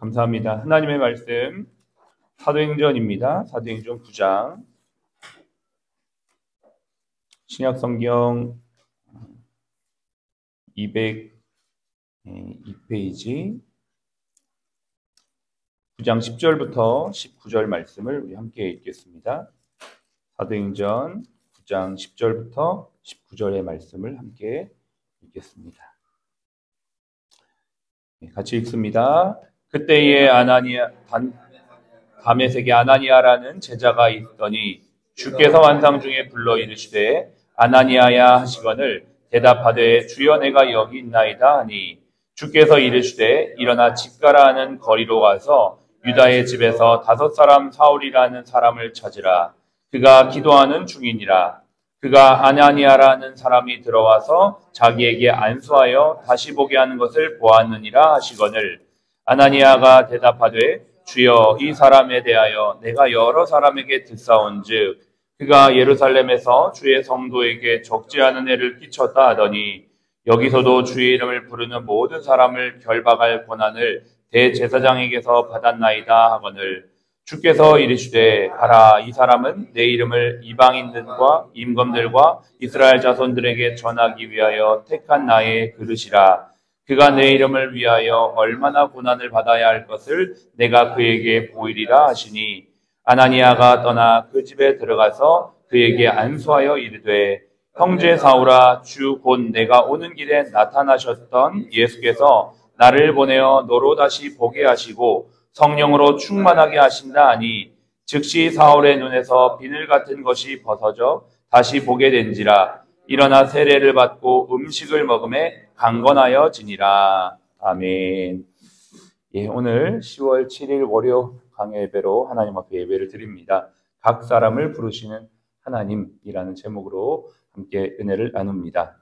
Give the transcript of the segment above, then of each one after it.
감사합니다. 하나님의 말씀 사도행전입니다. 사도행전 9장 신약성경 202페이지 9장 10절부터 19절 말씀을 우리 함께 읽겠습니다. 사도행전 9장 10절부터 19절의 말씀을 함께 읽겠습니다. 같이 읽습니다. 그때에 다메섹에 아나니아라는 제자가 있더니 주께서 환상 중에 불러 이르시되 아나니아야 하시거늘 대답하되 주여 내가 여기 있나이다 하니 주께서 이르시되 일어나 집가라 하는 거리로 가서 유다의 집에서 5 사울이라는 사람을 찾으라. 그가 기도하는 중이니라. 그가 아나니아라는 사람이 들어와서 자기에게 안수하여 다시 보게 하는 것을 보았느니라 하시거늘 아나니아가 대답하되 주여 이 사람에 대하여 내가 여러 사람에게 듣사온즉 그가 예루살렘에서 주의 성도에게 적지 않은 해를 끼쳤다 하더니 여기서도 주의 이름을 부르는 모든 사람을 결박할 권한을 대제사장에게서 받았나이다 하거늘 주께서 이르시되 가라. 이 사람은 내 이름을 이방인들과 임금들과 이스라엘 자손들에게 전하기 위하여 택한 나의 그릇이라. 그가 내 이름을 위하여 얼마나 고난을 받아야 할 것을 내가 그에게 보이리라 하시니 아나니아가 떠나 그 집에 들어가서 그에게 안수하여 이르되 형제 사울아, 주 곧 내가 오는 길에 나타나셨던 예수께서 나를 보내어 너로 다시 보게 하시고 성령으로 충만하게 하신다 하니 즉시 사울의 눈에서 비늘 같은 것이 벗어져 다시 보게 된지라. 일어나 세례를 받고 음식을 먹음에 강건하여 지니라. 아멘. 오늘 10월 7일 월요 강요 예배로 하나님 앞에 예배를 드립니다. 각 사람을 부르시는 하나님이라는 제목으로 함께 은혜를 나눕니다.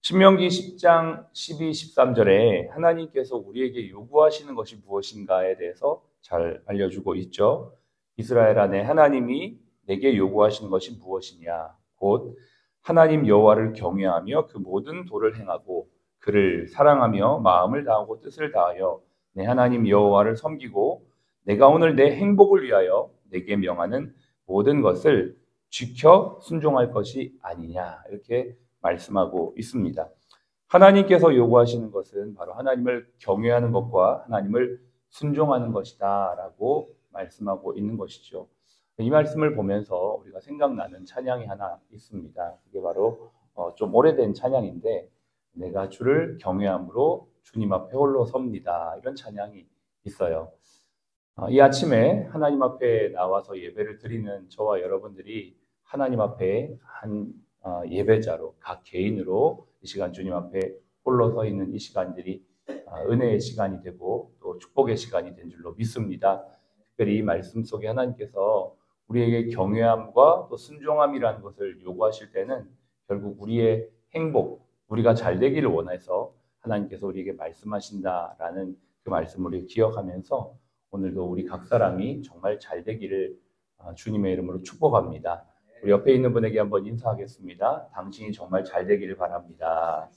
신명기 10장 12, 13절에 하나님께서 우리에게 요구하시는 것이 무엇인가에 대해서 잘 알려주고 있죠. 이스라엘 안에 하나님이 내게 요구하시는 것이 무엇이냐. 곧 하나님 여호와를 경외하며 그 모든 도를 행하고 그를 사랑하며 마음을 다하고 뜻을 다하여 내 하나님 여호와를 섬기고 내가 오늘 내 행복을 위하여 내게 명하는 모든 것을 지켜 순종할 것이 아니냐. 이렇게 말씀하고 있습니다. 하나님께서 요구하시는 것은 바로 하나님을 경외하는 것과 하나님을 순종하는 것이다 라고 말씀하고 있는 것이죠. 이 말씀을 보면서 우리가 생각나는 찬양이 하나 있습니다. 그게 바로 좀 오래된 찬양인데 내가 주를 경외함으로 주님 앞에 홀로 섭니다. 이런 찬양이 있어요. 이 아침에 하나님 앞에 나와서 예배를 드리는 저와 여러분들이 하나님 앞에 한 예배자로 각 개인으로 이 시간 주님 앞에 홀로 서 있는 이 시간들이 은혜의 시간이 되고 또 축복의 시간이 된 줄로 믿습니다. 특별히 이 말씀 속에 하나님께서 우리에게 경외함과 또 순종함이라는 것을 요구하실 때는 결국 우리의 행복, 우리가 잘 되기를 원해서 하나님께서 우리에게 말씀하신다라는 그 말씀을 우리 기억하면서 오늘도 우리 각 사람이 정말 잘 되기를 주님의 이름으로 축복합니다. 우리 옆에 있는 분에게 한번 인사하겠습니다. 당신이 정말 잘 되기를 바랍니다.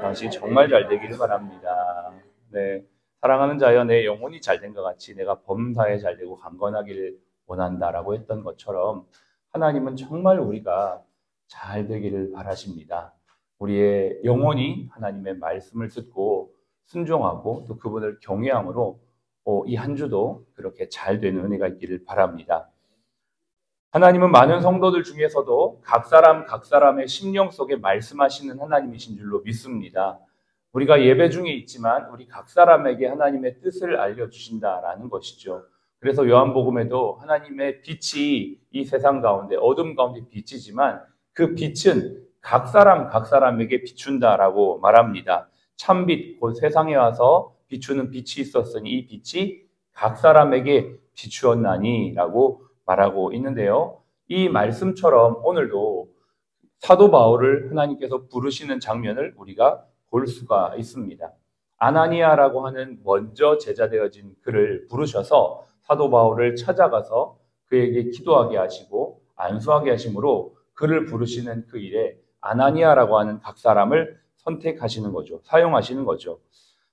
당신이 정말 잘 되기를 바랍니다. 네, 사랑하는 자여 내 영혼이 잘 된 것 같이 내가 범사에 잘 되고 강건하기를 원한다라고 했던 것처럼 하나님은 정말 우리가 잘 되기를 바라십니다. 우리의 영혼이 하나님의 말씀을 듣고 순종하고 또 그분을 경외함으로 이 한 주도 그렇게 잘 되는 은혜가 있기를 바랍니다. 하나님은 많은 성도들 중에서도 각 사람의 심령 속에 말씀하시는 하나님이신 줄로 믿습니다. 우리가 예배 중에 있지만 우리 각 사람에게 하나님의 뜻을 알려주신다라는 것이죠. 그래서 요한복음에도 하나님의 빛이 이 세상 가운데 어둠 가운데 빛이지만 그 빛은 각 사람에게 비춘다라고 말합니다. 참빛 곧 세상에 와서 비추는 빛이 있었으니 이 빛이 각 사람에게 비추었나니라고 말하고 있는데요. 이 말씀처럼 오늘도 사도 바울을 하나님께서 부르시는 장면을 우리가 볼 수가 있습니다. 아나니아라고 하는 먼저 제자되어진 그를 부르셔서 사도 바울을 찾아가서 그에게 기도하게 하시고 안수하게 하심으로 그를 부르시는 그 일에 아나니아라고 하는 각 사람을 선택하시는 거죠. 사용하시는 거죠.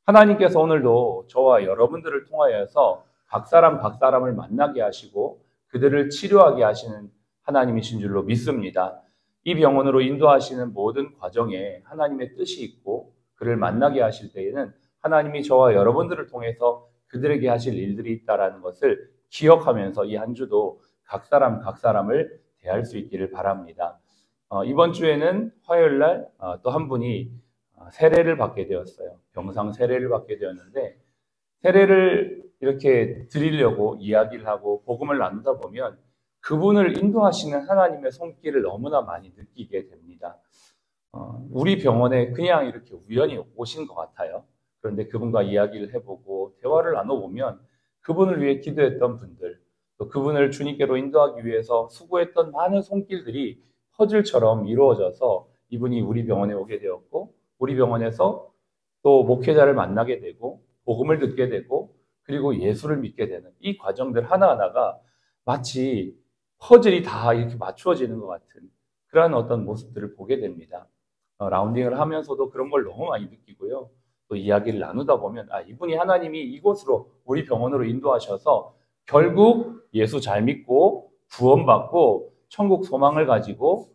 하나님께서 오늘도 저와 여러분들을 통하여서 각 사람을 만나게 하시고 그들을 치료하게 하시는 하나님이신 줄로 믿습니다. 이 병원으로 인도하시는 모든 과정에 하나님의 뜻이 있고 그를 만나게 하실 때에는 하나님이 저와 여러분들을 통해서 그들에게 하실 일들이 있다는 것을 기억하면서 이 한 주도 각 사람을 대할 수 있기를 바랍니다. 이번 주에는 화요일 날 또 한 분이 세례를 받게 되었어요. 병상 세례를 받게 되었는데 세례를 이렇게 드리려고 이야기를 하고 복음을 나누다 보면 그분을 인도하시는 하나님의 손길을 너무나 많이 느끼게 됩니다. 우리 병원에 그냥 이렇게 우연히 오신 것 같아요. 그런데 그분과 이야기를 해보고 대화를 나눠보면 그분을 위해 기도했던 분들, 또 그분을 주님께로 인도하기 위해서 수고했던 많은 손길들이 퍼즐처럼 이루어져서 이분이 우리 병원에 오게 되었고 우리 병원에서 또 목회자를 만나게 되고 복음을 듣게 되고 그리고 예수를 믿게 되는 이 과정들 하나하나가 마치 퍼즐이 다 이렇게 맞추어지는 것 같은 그러한 어떤 모습들을 보게 됩니다. 라운딩을 하면서도 그런 걸 너무 많이 느끼고요. 또 이야기를 나누다 보면 이분이 하나님이 이곳으로 우리 병원으로 인도하셔서 결국 예수 잘 믿고 구원받고 천국 소망을 가지고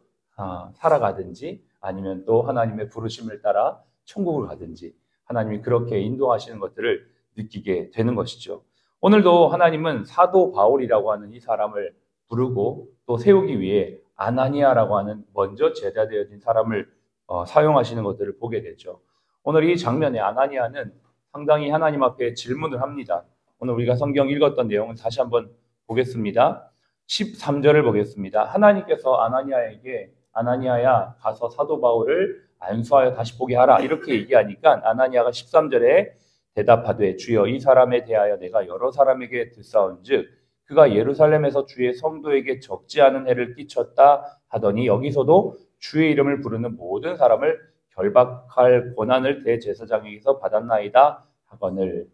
살아가든지 아니면 또 하나님의 부르심을 따라 천국을 가든지 하나님이 그렇게 인도하시는 것들을 느끼게 되는 것이죠. 오늘도 하나님은 사도 바울이라고 하는 이 사람을 부르고 또 세우기 위해 아나니아라고 하는 먼저 제자되어진 사람을 사용하시는 것들을 보게 되죠. 오늘 이 장면에 아나니아는 상당히 하나님 앞에 질문을 합니다. 오늘 우리가 성경 읽었던 내용을 다시 한번 보겠습니다. 13절을 보겠습니다. 하나님께서 아나니아에게 아나니아야 가서 사도 바울을 안수하여 다시 보게 하라 이렇게 얘기하니까 아나니아가 13절에 대답하되 주여 이 사람에 대하여 내가 여러 사람에게 듣사온즉 그가 예루살렘에서 주의 성도에게 적지 않은 해를 끼쳤다 하더니 여기서도 주의 이름을 부르는 모든 사람을 결박할 권한을 대제사장에게서 받았나이다 하거늘.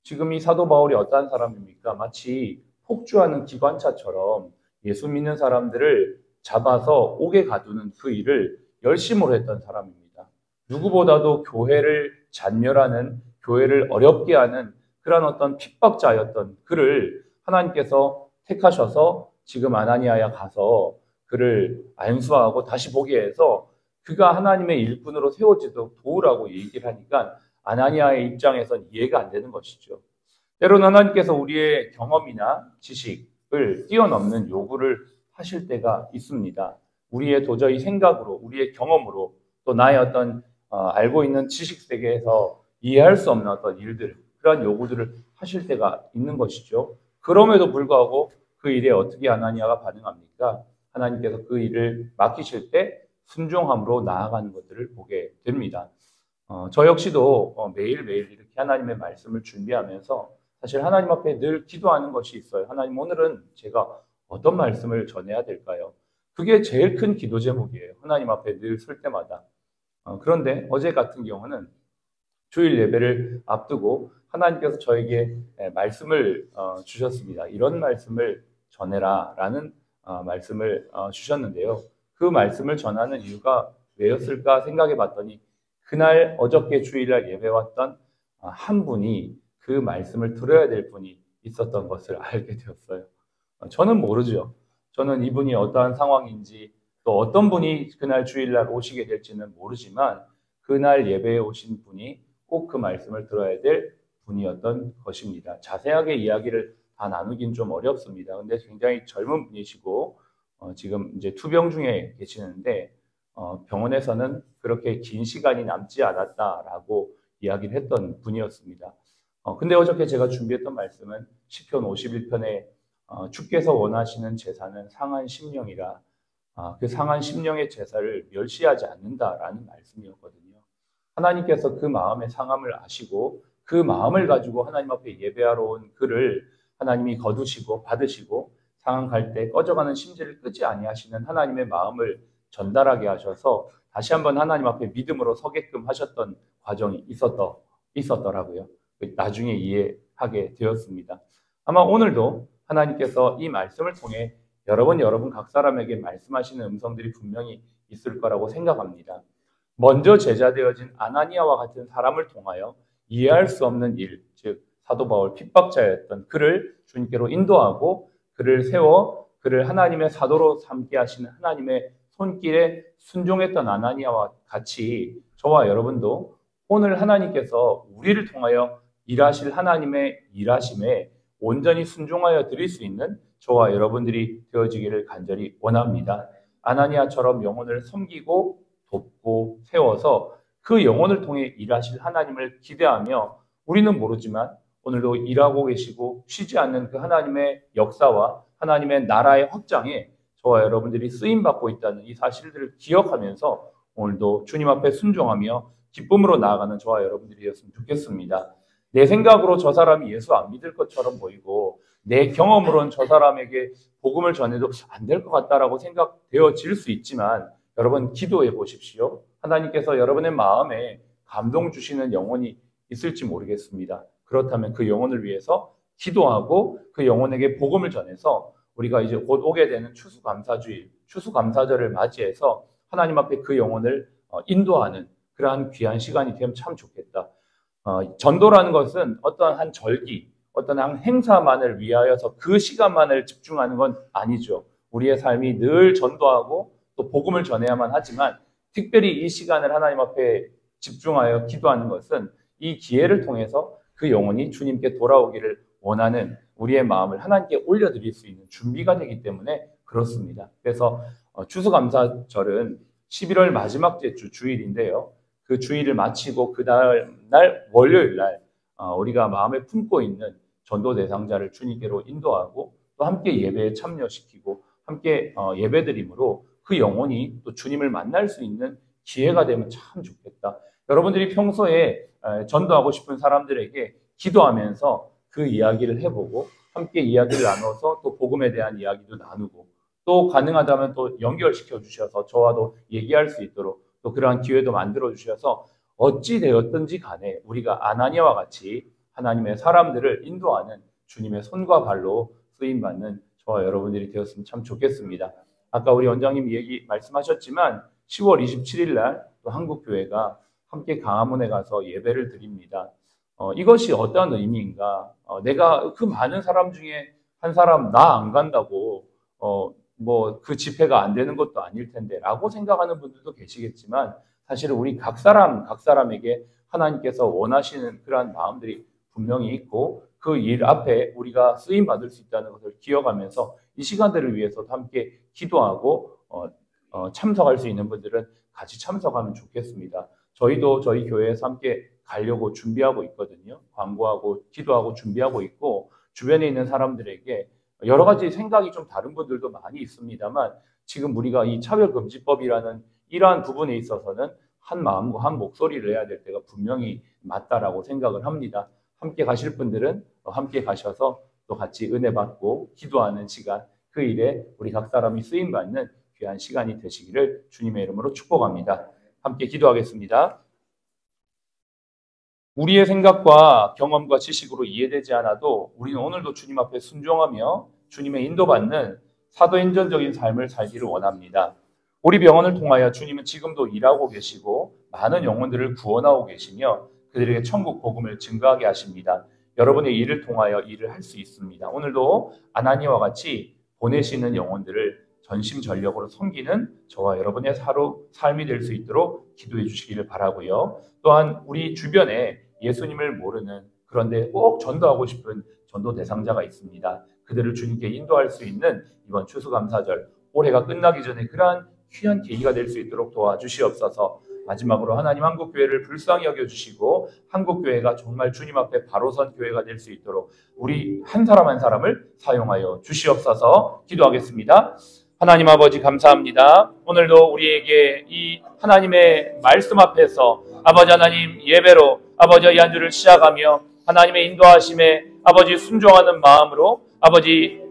지금 이 사도 바울이 어떠한 사람입니까? 마치 폭주하는 기관차처럼 예수 믿는 사람들을 잡아서 옥에 가두는 그 일을 열심으로 했던 사람입니다. 누구보다도 교회를 잔멸하는, 교회를 어렵게 하는 그런 어떤 핍박자였던 그를 하나님께서 택하셔서 지금 아나니아야 가서 그를 안수하고 다시 보게 해서 그가 하나님의 일꾼으로 세워지도록 도우라고 얘기를 하니까 아나니아의 입장에선 이해가 안 되는 것이죠. 때로는 하나님께서 우리의 경험이나 지식을 뛰어넘는 요구를 하실 때가 있습니다. 우리의 도저히 생각으로, 우리의 경험으로 또 나의 어떤 알고 있는 지식 세계에서 이해할 수 없는 어떤 일들, 그런 요구들을 하실 때가 있는 것이죠. 그럼에도 불구하고 그 일에 어떻게 아나니아가 반응합니까? 하나님께서 그 일을 맡기실 때 순종함으로 나아가는 것들을 보게 됩니다. 저 역시도 매일매일 이렇게 하나님의 말씀을 준비하면서 사실 하나님 앞에 늘 기도하는 것이 있어요. 하나님 오늘은 제가 어떤 말씀을 전해야 될까요? 그게 제일 큰 기도 제목이에요. 하나님 앞에 늘 설 때마다. 그런데 어제 같은 경우는 주일 예배를 앞두고 하나님께서 저에게 말씀을 주셨습니다. 이런 말씀을 전해라 라는 말씀을 주셨는데요. 그 말씀을 전하는 이유가 왜였을까 생각해 봤더니 그날 어저께 주일날 예배 왔던 한 분이 그 말씀을 들어야 될 분이 있었던 것을 알게 되었어요. 저는 모르죠. 저는 이분이 어떠한 상황인지 또 어떤 분이 그날 주일날 오시게 될지는 모르지만 그날 예배에 오신 분이 꼭 그 말씀을 들어야 될 분이었던 것입니다. 자세하게 이야기를 다 나누긴 좀 어렵습니다. 근데 굉장히 젊은 분이시고 지금 이제 투병 중에 계시는데 병원에서는 그렇게 긴 시간이 남지 않았다라고 이야기를 했던 분이었습니다. 근데 어저께 제가 준비했던 말씀은 시편 51편에 주께서 원하시는 제사는 상한 심령이라 그 상한 심령의 제사를 멸시하지 않는다라는 말씀이었거든요. 하나님께서 그 마음의 상함을 아시고 그 마음을 가지고 하나님 앞에 예배하러 온 그를 하나님이 거두시고 받으시고 상한 갈 때 꺼져가는 심지를 끄지 아니하시는 하나님의 마음을 전달하게 하셔서 다시 한번 하나님 앞에 믿음으로 서게끔 하셨던 과정이 있었더라고요. 나중에 이해하게 되었습니다. 아마 오늘도 하나님께서 이 말씀을 통해 여러분 각 사람에게 말씀하시는 음성들이 분명히 있을 거라고 생각합니다. 먼저 제자되어진 아나니아와 같은 사람을 통하여 이해할 수 없는 일, 즉 사도 바울 핍박자였던 그를 주님께로 인도하고 그를 세워 그를 하나님의 사도로 삼게 하시는 하나님의 손길에 순종했던 아나니아와 같이 저와 여러분도 오늘 하나님께서 우리를 통하여 일하실 하나님의 일하심에 온전히 순종하여 드릴 수 있는 저와 여러분들이 되어지기를 간절히 원합니다. 아나니아처럼 영혼을 섬기고 돕고 세워서 그 영혼을 통해 일하실 하나님을 기대하며 우리는 모르지만 오늘도 일하고 계시고 쉬지 않는 그 하나님의 역사와 하나님의 나라의 확장에 저와 여러분들이 쓰임받고 있다는 이 사실들을 기억하면서 오늘도 주님 앞에 순종하며 기쁨으로 나아가는 저와 여러분들이 되었으면 좋겠습니다. 내 생각으로 저 사람이 예수 안 믿을 것처럼 보이고 내 경험으로는 저 사람에게 복음을 전해도 안 될 것 같다라고 생각되어질 수 있지만 여러분 기도해 보십시오. 하나님께서 여러분의 마음에 감동 주시는 영혼이 있을지 모르겠습니다. 그렇다면 그 영혼을 위해서 기도하고 그 영혼에게 복음을 전해서 우리가 이제 곧 오게 되는 추수감사주일, 추수감사절을 맞이해서 하나님 앞에 그 영혼을 인도하는 그러한 귀한 시간이 되면 참 좋겠다. 전도라는 것은 어떤 한 절기, 어떤 한 행사만을 위하여서 그 시간만을 집중하는 건 아니죠. 우리의 삶이 늘 전도하고 또 복음을 전해야만 하지만 특별히 이 시간을 하나님 앞에 집중하여 기도하는 것은 이 기회를 통해서 그 영혼이 주님께 돌아오기를 원하는 우리의 마음을 하나님께 올려드릴 수 있는 준비가 되기 때문에 그렇습니다. 그래서 추수감사절은 11월 마지막 주 주일인데요. 그 주일을 마치고 그 날 월요일 날 우리가 마음에 품고 있는 전도 대상자를 주님께로 인도하고 또 함께 예배에 참여시키고 함께 예배드림으로 그 영혼이 또 주님을 만날 수 있는 기회가 되면 참 좋겠다. 여러분들이 평소에 전도하고 싶은 사람들에게 기도하면서 그 이야기를 해보고 함께 이야기를 나눠서 또 복음에 대한 이야기도 나누고 또 가능하다면 또 연결시켜 주셔서 저와도 얘기할 수 있도록 또 그러한 기회도 만들어 주셔서 어찌 되었든지 간에 우리가 아나니아와 같이 하나님의 사람들을 인도하는 주님의 손과 발로 쓰임받는 저와 여러분들이 되었으면 참 좋겠습니다. 아까 우리 원장님 얘기 말씀하셨지만 10월 27일 날 또 한국교회가 함께 강화문에 가서 예배를 드립니다. 이것이 어떤 의미인가? 내가 그 많은 사람 중에 한 사람 나 안 간다고 뭐 그 집회가 안 되는 것도 아닐 텐데 라고 생각하는 분들도 계시겠지만 사실은 우리 각 사람에게 하나님께서 원하시는 그러한 마음들이 분명히 있고 그 일 앞에 우리가 쓰임 받을 수 있다는 것을 기억하면서 이 시간들을 위해서도 함께 기도하고 참석할 수 있는 분들은 같이 참석하면 좋겠습니다. 저희도 저희 교회에서 함께 가려고 준비하고 있거든요. 광고하고 기도하고 준비하고 있고 주변에 있는 사람들에게 여러 가지 생각이 좀 다른 분들도 많이 있습니다만 지금 우리가 이 차별금지법이라는 이러한 부분에 있어서는 한 마음과 한 목소리를 해야 될 때가 분명히 맞다라고 생각을 합니다. 함께 가실 분들은 함께 가셔서 또 같이 은혜 받고 기도하는 시간, 그 일에 우리 각 사람이 쓰임받는 귀한 시간이 되시기를 주님의 이름으로 축복합니다. 함께 기도하겠습니다. 우리의 생각과 경험과 지식으로 이해되지 않아도 우리는 오늘도 주님 앞에 순종하며 주님의 인도받는 사도행전적인 삶을 살기를 원합니다. 우리 병원을 통하여 주님은 지금도 일하고 계시고 많은 영혼들을 구원하고 계시며 그들에게 천국 복음을 증거하게 하십니다. 여러분의 일을 통하여 일을 할 수 있습니다. 오늘도 아나니아와 같이 보내시는 영혼들을 전심전력으로 섬기는 저와 여러분의 삶이 될 수 있도록 기도해 주시기를 바라고요. 또한 우리 주변에 예수님을 모르는 그런데 꼭 전도하고 싶은 전도 대상자가 있습니다. 그들을 주님께 인도할 수 있는 이번 추수감사절 올해가 끝나기 전에 그러한 귀한 계기가 될 수 있도록 도와주시옵소서. 마지막으로 하나님 한국교회를 불쌍히 여겨주시고 한국교회가 정말 주님 앞에 바로 선 교회가 될 수 있도록 우리 한 사람 한 사람을 사용하여 주시옵소서. 기도하겠습니다. 하나님 아버지 감사합니다. 오늘도 우리에게 이 하나님의 말씀 앞에서 아버지 하나님 예배로 아버지 이 한 주를 시작하며 하나님의 인도하심에 아버지 순종하는 마음으로 아버지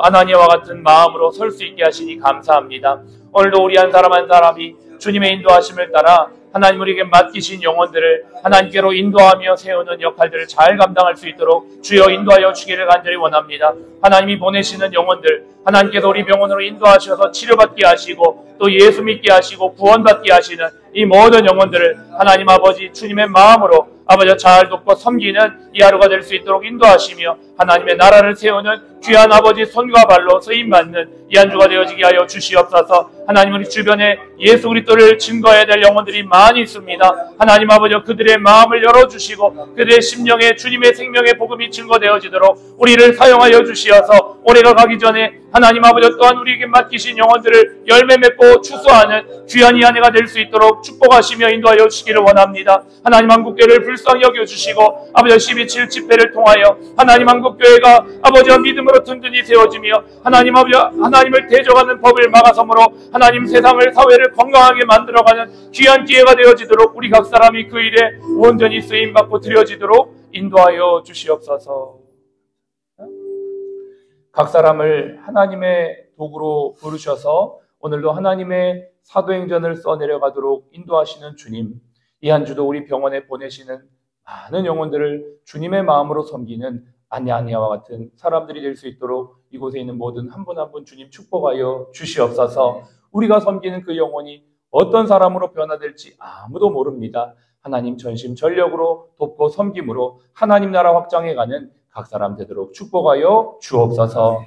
아나니아와 같은 마음으로 설 수 있게 하시니 감사합니다. 오늘도 우리 한 사람 한 사람이 주님의 인도하심을 따라 하나님 우리에게 맡기신 영혼들을 하나님께로 인도하며 세우는 역할들을 잘 감당할 수 있도록 주여 인도하여 주기를 간절히 원합니다. 하나님이 보내시는 영혼들 하나님께서 우리 병원으로 인도하셔서 치료받게 하시고 또 예수 믿게 하시고 구원받게 하시는 이 모든 영혼들을 하나님 아버지 주님의 마음으로 아버지 잘 돕고 섬기는 이 하루가 될 수 있도록 인도하시며 하나님의 나라를 세우는 귀한 아버지 손과 발로 쓰임받는 이 한 주가 되어지게 하여 주시옵소서. 하나님 우리 주변에 예수 그리스도를 증거해야 될 영혼들이 많이 있습니다. 하나님 아버지 그들의 마음을 열어주시고 그들의 심령에 주님의 생명의 복음이 증거되어지도록 우리를 사용하여 주시어서 올해가 가기 전에 하나님 아버지 또한 우리에게 맡기신 영혼들을 열매 맺고 추수하는 귀한 이 한 해가 될 수 있도록 축복하시며 인도하여 주시기를 원합니다. 하나님 한국교회를 불쌍히 여겨주시고 아버지 12.7 집회를 통하여 하나님 한국교회가 아버지와 믿음으로 든든히 세워지며 하나님 아버지 하나님을 대적하는 법을 막아섬으로 하나님 세상을 사회를 건강하게 만들어가는 귀한 기회가 되어지도록 우리 각 사람이 그 일에 온전히 쓰임받고 드려지도록 인도하여 주시옵소서. 각 사람을 하나님의 도구로 부르셔서 오늘도 하나님의 사도행전을 써내려가도록 인도하시는 주님, 이 한 주도 우리 병원에 보내시는 많은 영혼들을 주님의 마음으로 섬기는 아냐와 같은 사람들이 될 수 있도록 이곳에 있는 모든 한 분 한 분 주님 축복하여 주시옵소서. 우리가 섬기는 그 영혼이 어떤 사람으로 변화될지 아무도 모릅니다. 하나님 전심전력으로 돕고 섬김으로 하나님 나라 확장해가는 각 사람 되도록 축복하여 주옵소서.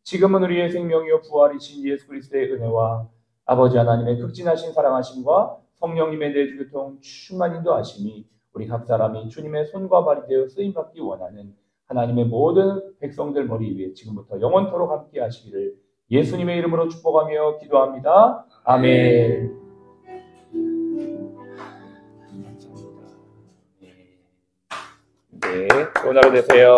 지금은 우리의 생명이요 부활이신 예수 그리스도의 은혜와 아버지 하나님의 극진하신 사랑하심과 성령님의 내주교통 충만 인도하심이 우리 각 사람이 주님의 손과 발이 되어 쓰임받기 원하는 하나님의 모든 백성들 머리 위에 지금부터 영원토록 함께 하시기를 예수님의 이름으로 축복하며 기도합니다. 아멘. 네, 좋은 하루 되세요.